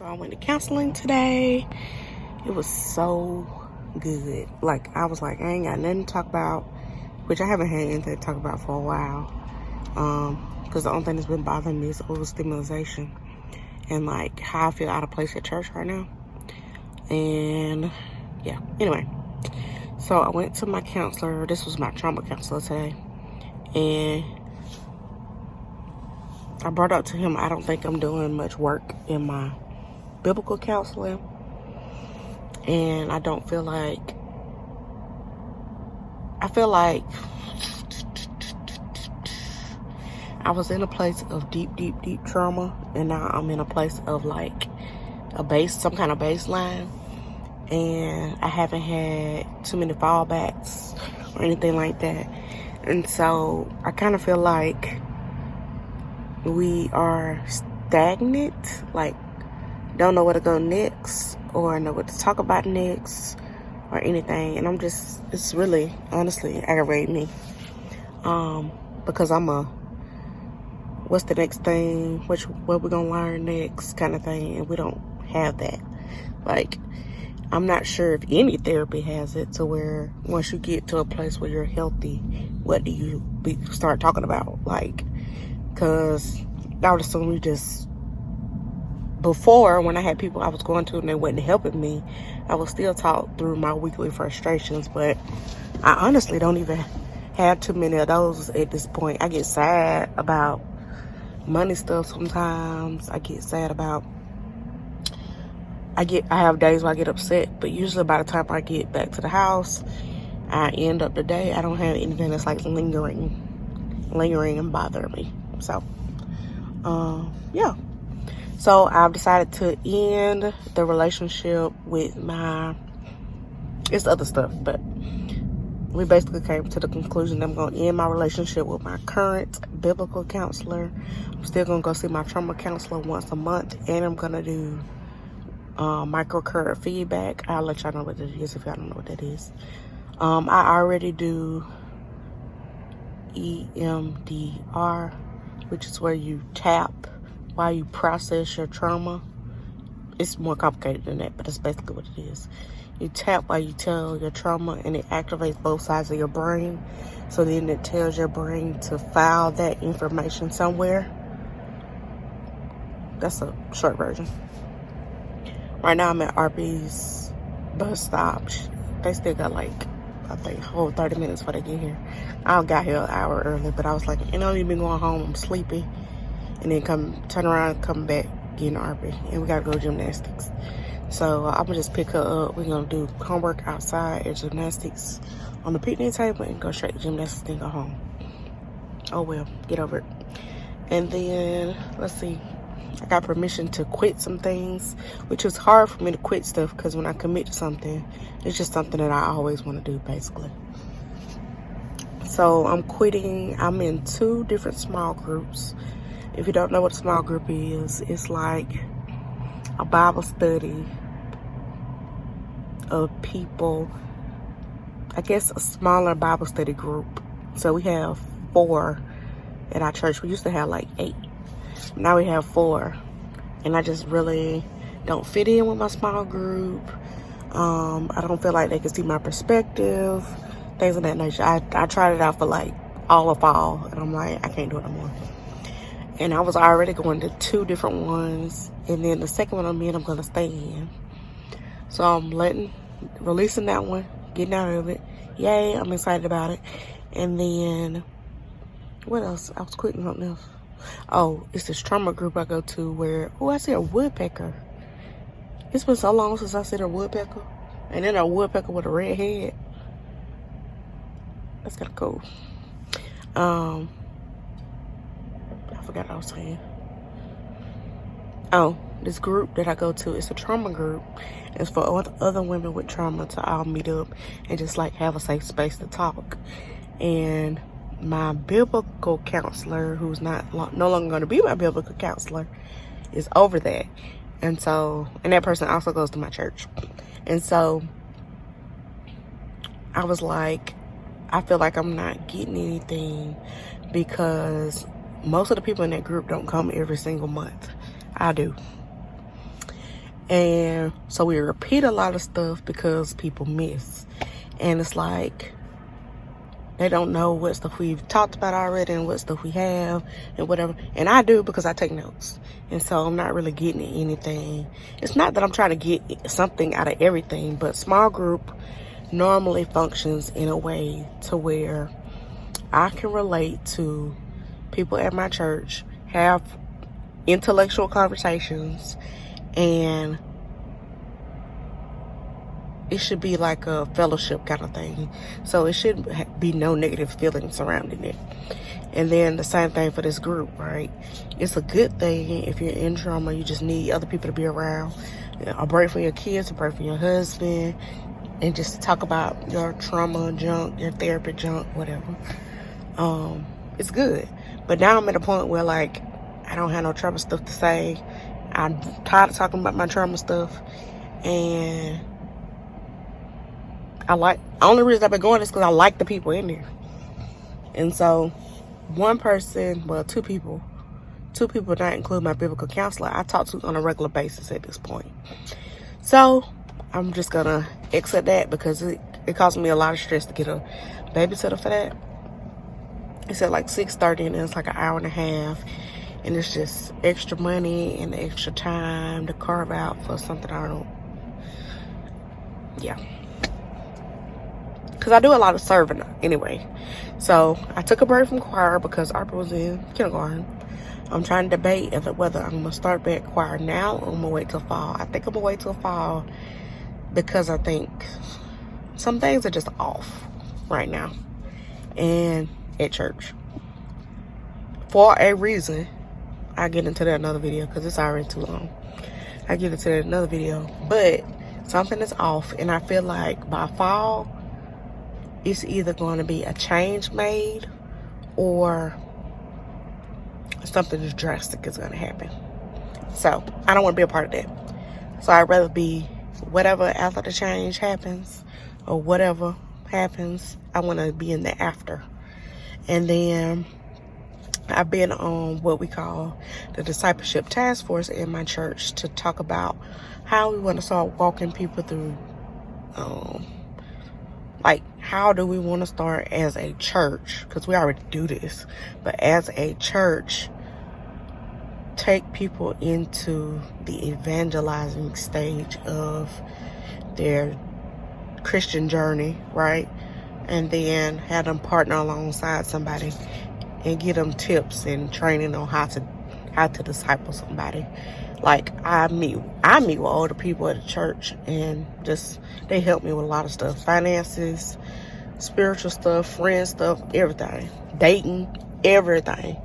So I went to counseling today. It was so good. Like, I was like, I ain't got nothing to talk about, which I haven't had anything to talk about for a while. Because the only thing that's been bothering me is overstimulation and like how I feel out of place at church right now. And yeah, anyway. So I went to my counselor. This was my trauma counselor today. And I brought up to him, I don't think I'm doing much work in my biblical counseling. And I feel like I was in a place of deep trauma, and now I'm in a place of like some kind of baseline, and I haven't had too many fallbacks or anything like that. And so I kind of feel like we are stagnant, like don't know where to go next or know what to talk about next or anything. And it's really honestly aggravating me, because what's the next thing, what we're gonna learn next kind of thing, and we don't have that. Like, I'm not sure if any therapy has it to where once you get to a place where you're healthy, what do you start talking about? Like, because I would assume before, when I had people I was going to and they wasn't helping me, I would still talk through my weekly frustrations. But I honestly don't even have too many of those at this point. I get sad about money stuff sometimes. I get sad about, I have days where I get upset, but usually by the time I get back to the house, I end up the day, I don't have anything that's like lingering and bothering me. So, yeah. So I've decided to end the relationship with it's other stuff, but we basically came to the conclusion that I'm going to end my relationship with my current biblical counselor. I'm still going to go see my trauma counselor once a month, and I'm going to do microcurrent feedback. I'll let y'all know what it is if y'all don't know what that is. I already do EMDR, which is where you tap while you process your trauma. It's more complicated than that, but that's basically what it is. You tap while you tell your trauma, and it activates both sides of your brain. So then it tells your brain to file that information somewhere. That's a short version. Right now I'm at Arby's bus stop. They still got like, I think, a whole 30 minutes before they get here. I got here an hour early, but I was like, I don't even going home. I'm sleepy. And then turn around, come back, get in Arby, and we gotta go to gymnastics. So I'm gonna just pick her up. We're gonna do homework outside at gymnastics on the picnic table and go straight to gymnastics and go home. Oh well, get over it. And then, let's see, I got permission to quit some things, which is hard for me to quit stuff because when I commit to something, it's just something that I always want to do, basically. So I'm quitting. I'm in 2 different small groups. If you don't know what a small group is, it's like a Bible study of people, I guess a smaller Bible study group. So we have 4 at our church. We used to have like 8. Now we have 4. And I just really don't fit in with my small group. I don't feel like they can see my perspective, things of that nature. I tried it out for like all of fall, and I'm like, I can't do it no more. And I was already going to 2 different ones. And then the second one I'm going to stay in. So I'm releasing that one, getting out of it. Yay, I'm excited about it. And then, what else? I was quitting something else. Oh, it's this trauma group I go to where, I see a woodpecker. It's been so long since I seen a woodpecker. And then a woodpecker with a red head. That's kind of cool. I forgot what I was saying. Oh, this group that I go to, it's a trauma group. It's for other women with trauma to all meet up and just like have a safe space to talk. And my biblical counselor, who's no longer going to be my biblical counselor, is over that. And that person also goes to my church. And so I was like, I feel like I'm not getting anything because most of the people in that group don't come every single month. I do. And so we repeat a lot of stuff because people miss. And it's like, they don't know what stuff we've talked about already and what stuff we have and whatever. And I do because I take notes. And so I'm not really getting anything. It's not that I'm trying to get something out of everything, but small group normally functions in a way to where I can relate to people at my church, have intellectual conversations, and it should be like a fellowship kind of thing. So it should be no negative feelings surrounding it. And then the same thing for this group, right? It's a good thing if you're in trauma, you just need other people to be around. A break for your kids, a break for your husband, and just to talk about your trauma junk, your therapy junk, whatever. It's good. But now I'm at a point where, like, I don't have no trauma stuff to say. I'm tired of talking about my trauma stuff. And only reason I've been going is because I like the people in there. And so one person, well, two people not include my biblical counselor, I talk to on a regular basis at this point. So I'm just gonna accept that because it costs me a lot of stress to get a babysitter for that. It's at like 6:30 and it's like an hour and a half. And it's just extra money and extra time to carve out for something I don't, yeah. Because I do a lot of serving anyway. So I took a break from choir because Arbor was in kindergarten. I'm trying to debate whether I'm going to start back choir now or I'm going to wait till fall. I think I'm going to wait till fall because I think some things are just off right now and at church. For a reason. I'll get into that in another video because it's already too long. I'll get into that in another video. But something is off, and I feel like by fall, it's either going to be a change made or something drastic is going to happen. So I don't want to be a part of that. So I'd rather be whatever after the change happens or whatever happens. I want to be in the after. And then I've been on what we call the discipleship task force in my church to talk about how we want to start walking people through, like, how do we want to start as a church, because we already do this, but as a church, take people into the evangelizing stage of their Christian journey, right? And then have them partner alongside somebody and give them tips and training on how to disciple somebody. Like, I meet with older people at the church, and just they help me with a lot of stuff: finances, spiritual stuff, friend stuff, everything, dating, everything.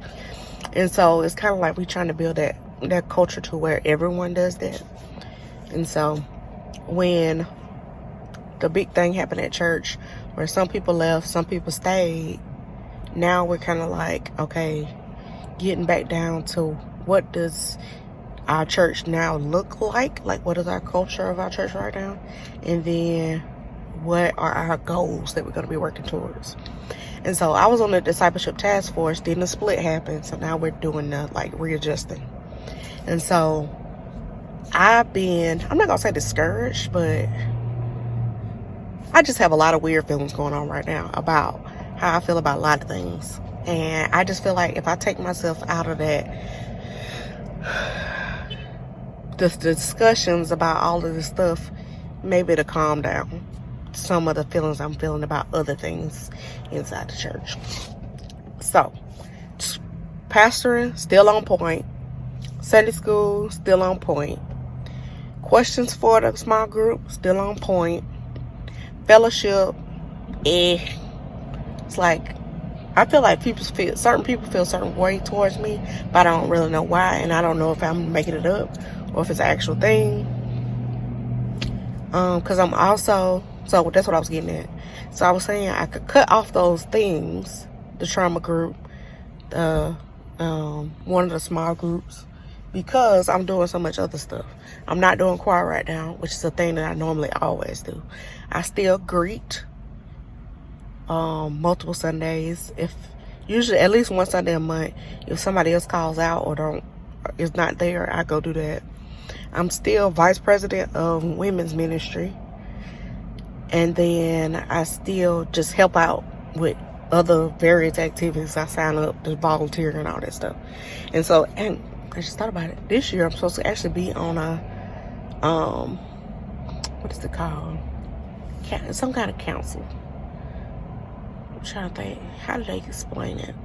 And so it's kind of like we trying to build that culture to where everyone does that. And so when the big thing happened at church, where some people left, some people stayed, now we're kind of like, okay, getting back down to what does our church now look like what is our culture of our church right now, and then what are our goals that we're going to be working towards. And so I was on the discipleship task force, then the split happened, so now we're doing the readjusting. And so I'm not gonna say discouraged, but I just have a lot of weird feelings going on right now about how I feel about a lot of things. And I just feel like if I take myself out of that, the discussions about all of this stuff, maybe it'll calm down some of the feelings I'm feeling about other things inside the church. So, pastoring, still on point. Sunday school, still on point. Questions for the small group, still on point. Fellowship, it's like, I feel like certain people feel certain way towards me, but I don't really know why, and I don't know if I'm making it up or if it's an actual thing. Because I'm also, so that's what I was getting at. So I was saying I could cut off those things, the trauma group, one of the small groups, because I'm doing so much other stuff. I'm not doing choir right now, which is a thing that I normally always do. I still greet multiple Sundays. Usually at least one Sunday a month. If somebody else calls out or is not there, I go do that. I'm still vice president of women's ministry. And then I still just help out with other various activities. I sign up to volunteer and all that stuff. And so, and I just thought about it. This year I'm supposed to actually be on a, what is it called? Some kind of council. I'm trying to think, how do they explain it?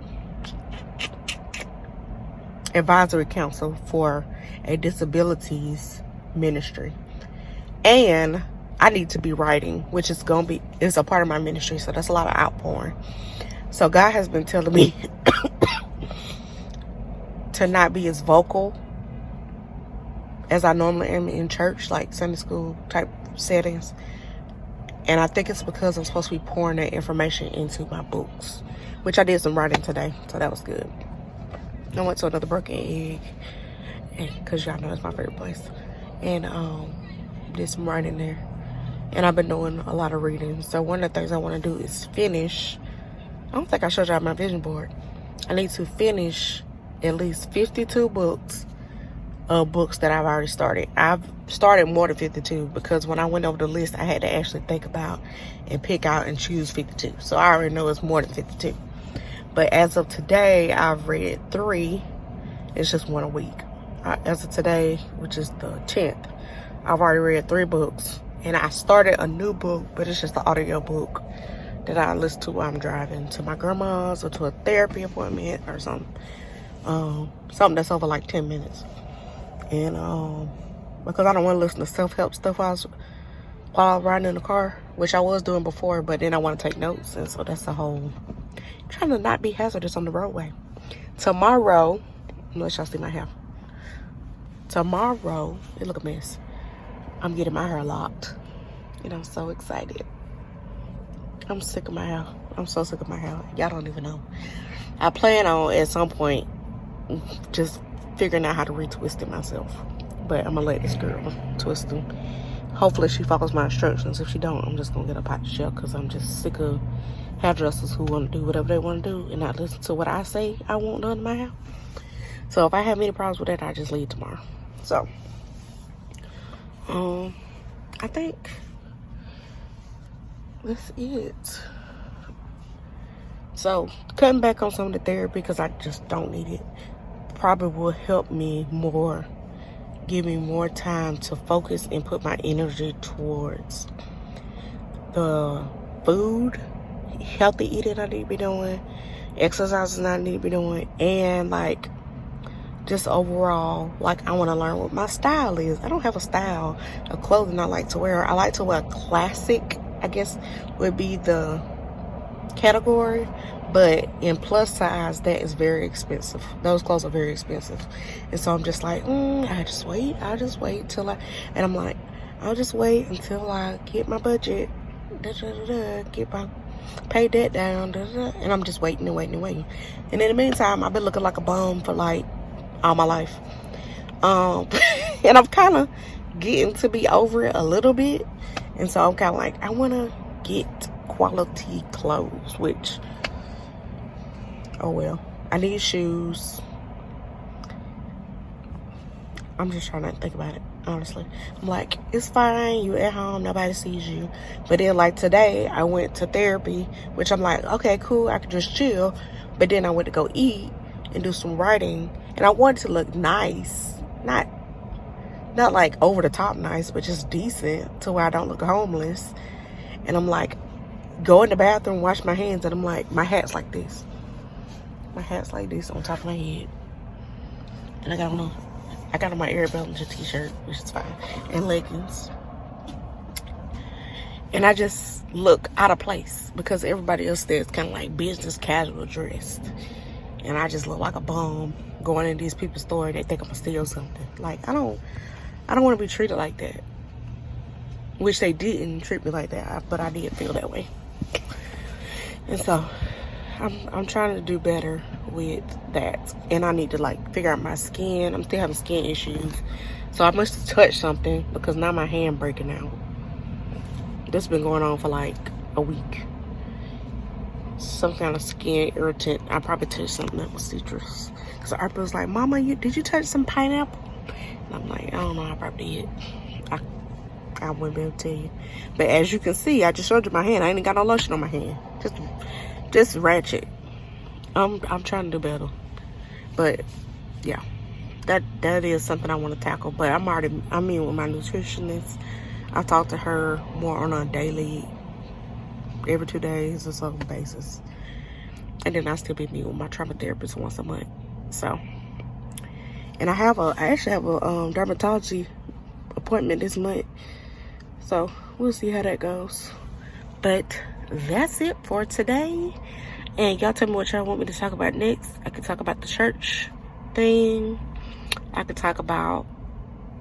Advisory council for a disabilities ministry. And I need to be writing, which is going to be, is a part of my ministry. So that's a lot of outpouring. So God has been telling me to not be as vocal as I normally am in church, like Sunday school type settings. And I think it's because I'm supposed to be pouring that information into my books, which I did some writing today. So that was good. I went to another Broken Egg, because y'all know that's my favorite place. And did some writing there. And I've been doing a lot of reading. So one of the things I want to do is finish. I don't think I showed y'all my vision board. I need to finish at least 52 books of books that I've already started. I've started more than 52 because when I went over the list, I had to actually think about and pick out and choose 52. So I already know it's more than 52. But as of today, I've read 3. It's just one a week. As of today, which is the 10th, I've already read 3 books. And I started a new book, but it's just an audio book that I listen to while I'm driving to my grandma's or to a therapy appointment or something. Something that's over like 10 minutes. And because I don't want to listen to self-help stuff while I was riding in the car, which I was doing before, but then I want to take notes. And so that's the whole, trying to not be hazardous on the roadway. Tomorrow, unless y'all see my hair. Tomorrow, it look a mess. I'm getting my hair locked. And I'm so excited. I'm sick of my hair. I'm so sick of my hair. Y'all don't even know. I plan on, at some point, just figuring out how to retwist it myself. But I'm going to let this girl twist them. Hopefully she follows my instructions. If she don't, I'm just going to get up out the shell. Because I'm just sick of hairdressers who want to do whatever they want to do and not listen to what I say I want done in my hair. So if I have any problems with that, I just leave tomorrow. So I think that's it. So cutting back on some of the therapy because I just don't need it probably will help me more, give me more time to focus and put my energy towards the food, healthy eating I need to be doing, exercises I need to be doing, and like just overall, like I want to learn what my style is. I don't have a style of clothing I like to wear. I like to wear classic, I guess would be the category, but in plus size, that is very expensive. Those clothes are very expensive. And so I'm just like, I'll just wait till and I'm like, I'll just wait until I get my budget, get my pay that down, and I'm just waiting and waiting and waiting. And in the meantime, I've been looking like a bum for like all my life. And I'm kind of getting to be over it a little bit. And so I'm kind of like, I want to get quality clothes, which, oh well. I need shoes. I'm just trying to think about it, honestly. I'm like, it's fine, you at home, nobody sees you. But then like today, I went to therapy, which I'm like, okay, cool, I can just chill. But then I went to go eat and do some writing. And I wanted to look nice. Not like over the top nice, but just decent to where I don't look homeless. And I'm like, go in the bathroom, wash my hands, and I'm like, my hat's like this. My hat's like this on top of my head. And I got on my Air Bellinger t-shirt, which is fine, and leggings. And I just look out of place because everybody else there is kind of like business casual dressed. And I just look like a bum going in these people's store and they think I'm gonna steal something. Like, I don't want to be treated like that. Which they didn't treat me like that, but I did feel that way. And so I'm trying to do better with that. And I need to like figure out my skin. I'm still having skin issues. So I must have touched something because now my hand breaking out. This has been going on for like a week. Some kind of skin irritant. I probably touched something that was citrus. So Arthur was like, Mama, did you touch some pineapple? And I'm like, I don't know, I probably did. I wouldn't be able to tell you. But as you can see, I just showed you my hand. I ain't even got no lotion on my hand. Just ratchet. I'm trying to do better. But yeah, that is something I want to tackle. But I'm in with my nutritionist. I talk to her more on a daily, every 2 days or so basis. And then I still be meeting with my trauma therapist once a month. So, and I actually have a dermatology appointment this month. So we'll see how that goes. But that's it for today. And y'all tell me what y'all want me to talk about next. I could talk about the church thing. I could talk about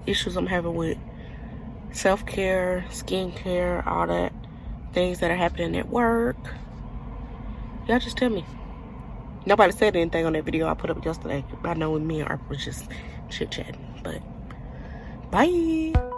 issues I'm having with self-care, skincare, all that. Things that are happening at work. Y'all just tell me. Nobody said anything on that video I put up yesterday. I know me and Arp was just chit-chatting. But bye.